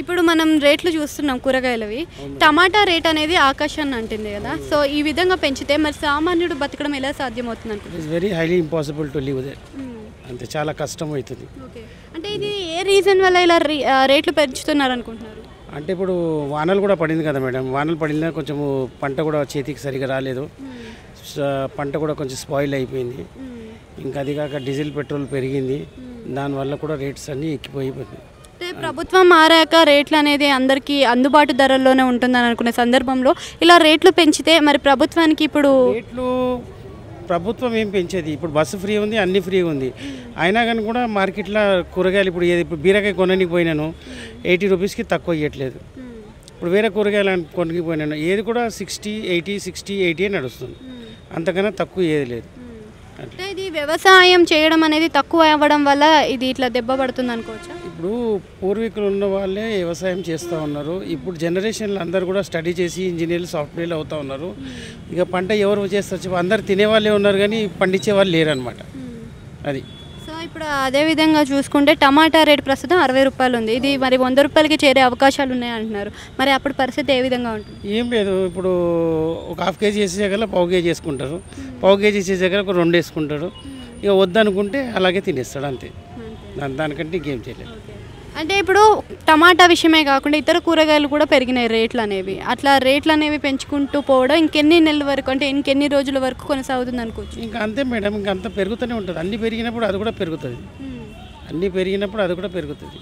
ఇప్పుడు మనం రేట్లు చూస్తున్నాం కూరగాయలవి. టమాటా రేట్ అనేది ఆకాశాన్ని అంటుంది కదా. సో ఈ విధంగా పెంచితే మరి సామాన్యుడు బతకడం ఎలా సాధ్యమవుతుంది అనుకుంటున్నారు? It's very highly impossible to live there. అంతే, చాలా కష్టం అవుతుంది. ఓకే, అంటే ఇది ఏ రీజన్ వల్ల ఇలా రేట్లు పెంచుతున్నారు అనుకుంటున్నారు? అంటే ఇప్పుడు వానలు కూడా పడింది కదా మేడం, వానలు పడినా కొంచెం పంట కూడా చేతికి సరిగా రాలేదు, పంట కూడా కొంచెం స్పాయిల్ అయిపోయింది. ఇంకా అది కాక డీజిల్ పెట్రోల్ పెరిగింది, దానివల్ల కూడా రేట్స్ అన్నీ ఎక్కిపోయిపోయింది. అంటే ప్రభుత్వం మారాక రేట్లు అనేది అందరికీ అందుబాటు ధరల్లోనే ఉంటుందని అనుకునే సందర్భంలో ఇలా రేట్లు పెంచితే మరి ప్రభుత్వానికి ఇప్పుడు రేట్లు ప్రభుత్వం ఏం పెంచేది, ఇప్పుడు బస్సు ఫ్రీ ఉంది, అన్ని ఫ్రీ ఉంది, అయినా కానీ కూడా మార్కెట్లో కూరగాయలు ఇప్పుడు బీరకాయ కొనడానికి పోయినాను 80 రూపీస్కి తక్కువ ఇవ్వట్లేదు. ఇప్పుడు వేరే కూరగాయలు కొనడానికి పోయినాను ఏది కూడా 60, 80, 60, 80 నడుస్తుంది, అంతకన్నా తక్కువ ఏది లేదు. అంటే ఇది వ్యవసాయం చేయడం అనేది తక్కువ అవ్వడం వల్ల ఇది ఇట్లా దెబ్బ పడుతుంది అనుకోవచ్చా? ఇప్పుడు పూర్వీకులు ఉన్న వాళ్ళే వ్యవసాయం చేస్తూ ఉన్నారు, ఇప్పుడు జనరేషన్లు అందరూ కూడా స్టడీ చేసి ఇంజనీర్లు సాఫ్ట్వేర్లు అవుతూ ఉన్నారు. ఇక పంట ఎవరు చేస్తారు, అందరు తినేవాళ్ళే ఉన్నారు కానీ పండించే వాళ్ళు లేరు అనమాట. అది సో ఇప్పుడు అదే విధంగా చూసుకుంటే టమాటా రేటు ప్రస్తుతం 60 రూపాయలు ఉంది. ఇది మరి 100 రూపాయలకి చేరే అవకాశాలు ఉన్నాయి అంటున్నారు. మరి అప్పుడు పరిస్థితి ఏ విధంగా ఉంటుంది? ఏం లేదు, ఇప్పుడు ఒక ½ కేజీ వేసే దగ్గర పావు కేజీ వేసుకుంటారు, పావు కేజీ వేసే దగ్గర ఒక 2 వేసుకుంటాడు, ఇక వద్దనుకుంటే అలాగే తినేస్తాడు అంతే, దానికంటే ఇంకేం చేయలేదు. అంటే ఇప్పుడు టమాటా విషయమే కాకుండా ఇతర కూరగాయలు కూడా పెరిగినాయి రేట్లు అనేవి. అట్లా రేట్లు అనేవి పెంచుకుంటూ పోవడం ఇంకెన్ని నెలల వరకు, అంటే ఇంకెన్ని రోజుల వరకు కొనసాగుతుంది అనుకోవచ్చు? ఇంకా అంతే మేడం, ఇంకా అంత పెరుగుతూనే ఉంటుంది, అన్నీ పెరిగినప్పుడు అది కూడా పెరుగుతుంది, అన్నీ పెరిగినప్పుడు అది కూడా పెరుగుతుంది.